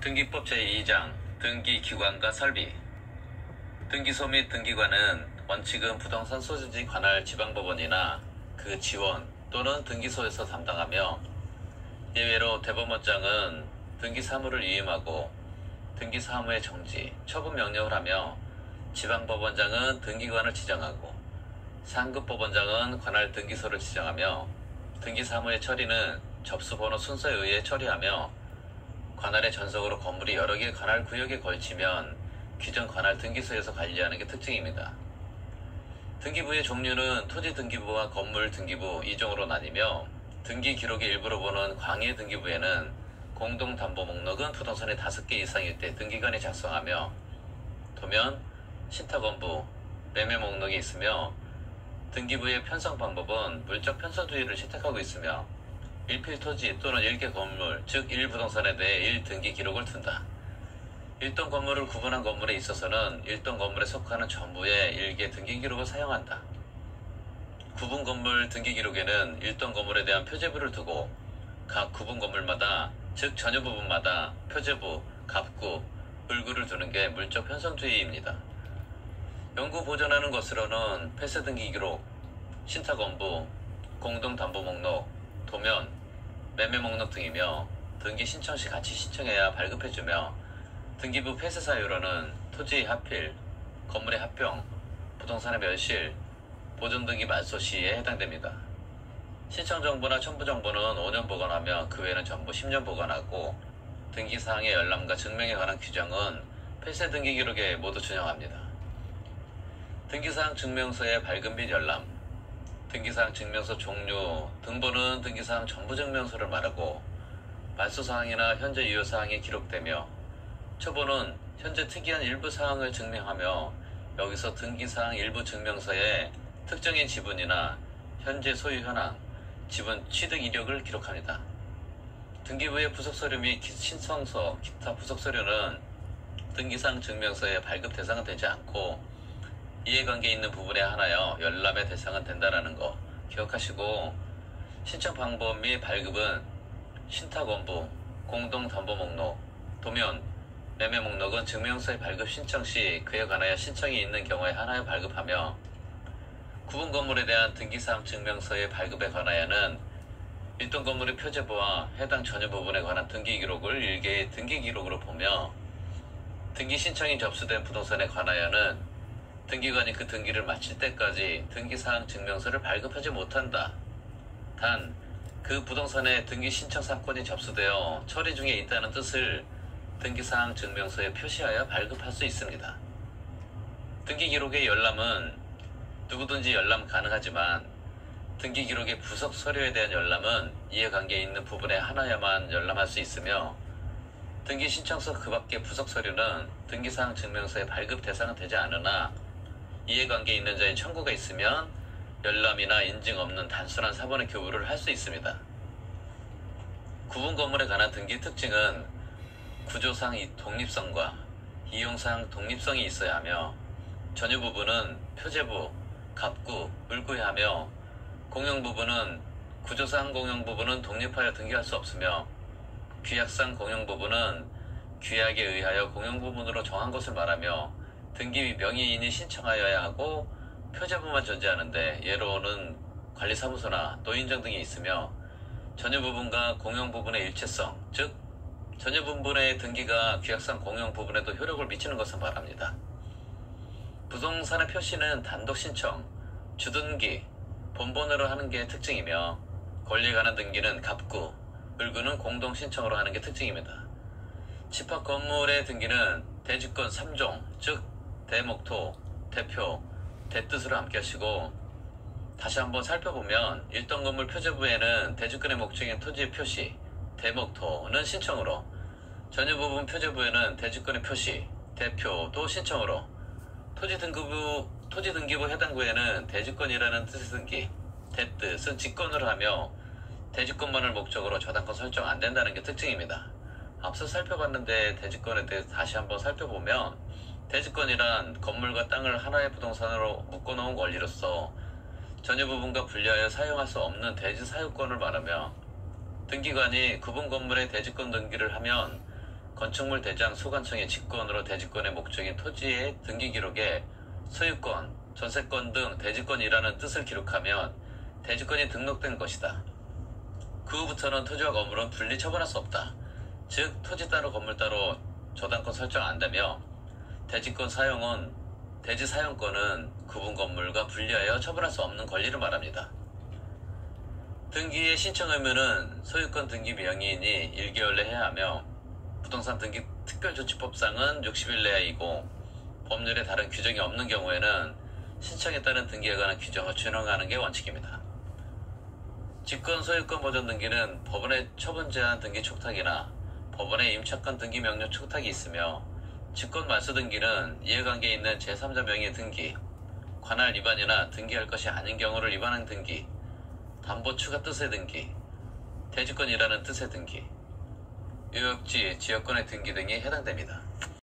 등기법 제2장 등기기관과 설비. 등기소 및 등기관은 원칙은 부동산 소유지 관할 지방법원이나 그 지원 또는 등기소에서 담당하며, 예외로 대법원장은 등기사무를 위임하고 등기사무의 정지, 처분 명령을 하며, 지방법원장은 등기관을 지정하고 상급법원장은 관할 등기소를 지정하며, 등기사무의 처리는 접수번호 순서에 의해 처리하며, 관할의 전속으로 건물이 여러 개 관할 구역에 걸치면 규정 관할 등기소에서 관리하는 게 특징입니다. 등기부의 종류는 토지 등기부와 건물 등기부 2종으로 나뉘며, 등기 기록의 일부로 보는 광해 등기부에는 공동담보목록은 부동산이 5개 이상일 때 등기관이 작성하며, 도면, 신탁원부, 매매목록이 있으며, 등기부의 편성 방법은 물적 편성주의를 채택하고 있으며, 일필토지 또는 일개 건물, 즉 1부동산에 대해 1등기 기록을 둔다. 1동 건물을 구분한 건물에 있어서는 1동 건물에 속하는 전부의 일개 등기 기록을 사용한다. 구분 건물 등기 기록에는 1동 건물에 대한 표제부를 두고 각 구분 건물마다, 즉 전유 부분마다 표제부, 갑구, 을구를 두는 게 물적 편성주의입니다. 영구 보존하는 것으로는 폐쇄 등기 기록, 신탁원부, 공동담보목록, 도면, 매매 목록 등이며, 등기 신청 시 같이 신청해야 발급해주며, 등기부 폐쇄 사유로는 토지 합필, 건물의 합병, 부동산의 멸실, 보존등기 말소 시에 해당됩니다. 신청 정보나 첨부 정보는 5년 보관하며 그 외에는 전부 10년 보관하고, 등기사항의 열람과 증명에 관한 규정은 폐쇄 등기 기록에 모두 준용합니다. 등기사항 증명서의 발급 및 열람. 등기사항 증명서 종류, 등본은 등기사항 전부 증명서를 말하고, 말소사항이나 현재 유효사항이 기록되며, 초본은 현재 특이한 일부 사항을 증명하며, 여기서 등기사항 일부 증명서에 특정인 지분이나 현재 소유 현황, 지분 취득 이력을 기록합니다. 등기부의 부속서류 및 신청서, 기타 부속서류는 등기사항 증명서의 발급 대상은 되지 않고, 이해관계 있는 부분에 한하여 열람의 대상은 된다는 거 기억하시고, 신청 방법 및 발급은 신탁원부, 공동담보목록, 도면, 매매목록은 증명서의 발급 신청 시 그에 관하여 신청이 있는 경우에 한하여 발급하며, 구분 건물에 대한 등기사항 증명서의 발급에 관하여는 1동 건물의 표제부와 해당 전유 부분에 관한 등기 기록을 일개의 등기 기록으로 보며, 등기 신청이 접수된 부동산에 관하여는 등기관이 그 등기를 마칠 때까지 등기사항 증명서를 발급하지 못한다. 단, 그 부동산에 등기 신청 사건이 접수되어 처리 중에 있다는 뜻을 등기사항 증명서에 표시하여 발급할 수 있습니다. 등기 기록의 열람은 누구든지 열람 가능하지만, 등기 기록의 부속 서류에 대한 열람은 이해관계에 있는 부분에 하나야만 열람할 수 있으며, 등기 신청서 그 밖의 부속 서류는 등기사항 증명서의 발급 대상은 되지 않으나, 이해관계 있는 자의 청구가 있으면 열람이나 인증 없는 단순한 사본의 교부를 할 수 있습니다. 구분 건물에 관한 등기 특징은 구조상 독립성과 이용상 독립성이 있어야 하며, 전유 부분은 표제부, 갑구, 을구해야 하며, 공용 부분은 구조상 공용 부분은 독립하여 등기할 수 없으며, 규약상 공용 부분은 규약에 의하여 공용 부분으로 정한 것을 말하며, 등기 명의인이 신청하여야 하고 표제부만 존재하는데, 예로는 관리사무소나 노인정 등이 있으며, 전유 부분과 공용 부분의 일체성, 즉 전유 부분의 등기가 규약상 공용 부분에도 효력을 미치는 것을 말합니다. 부동산의 표시는 단독 신청, 주등기, 본본으로 하는 게 특징이며, 권리에 관한 등기는 갑구, 을구는 공동 신청으로 하는 게 특징입니다. 집합 건물의 등기는 대주권 3종, 즉 대목토, 대표, 대뜻으로 함께 하시고, 다시 한번 살펴보면 1동 건물 표제부에는 대주권의 목적인 토지의 표시, 대목토는 신청으로, 전유 부분 표제부에는 대주권의 표시, 대표도 신청으로, 토지 등기부 해당 구에는 대주권이라는 뜻의 등기, 대뜻은 직권으로 하며, 대주권만을 목적으로 저당권 설정 안 된다는 게 특징입니다. 앞서 살펴봤는데 대주권에 대해 다시 한번 살펴보면, 대주권이란 건물과 땅을 하나의 부동산으로 묶어놓은 권리로서 전유 부분과 분리하여 사용할 수 없는 대지 사유권을 말하며, 등기관이 구분 건물의 대주권 등기를 하면 건축물 대장 소관청의 직권으로 대지권의 목적인 토지의 등기 기록에 소유권, 전세권 등 대지권이라는 뜻을 기록하면 대지권이 등록된 것이다. 그 후부터는 토지와 건물은 분리 처분할 수 없다. 즉 토지 따로 건물 따로 저당권 설정 안 되며 대지권 사용은 대지 사용권은 구분 건물과 분리하여 처분할 수 없는 권리를 말합니다. 등기의 신청 의무는 소유권 등기 명의인이 1개월 내에 해야 하며 부동산 등기 특별조치법상은 60일 내이고 법률에 다른 규정이 없는 경우에는 신청에 따른 등기에 관한 규정을 준용하는 게 원칙입니다. 직권 소유권 보존 등기는 법원의 처분 제한 등기 촉탁이나 법원의 임차권 등기 명령 촉탁이 있으며 직권 말소 등기는 이해관계에 있는 제3자 명의 등기, 관할 위반이나 등기할 것이 아닌 경우를 위반한 등기, 담보 추가 뜻의 등기, 대지권이라는 뜻의 등기, 유역지, 지역권의 등기 등이 해당됩니다.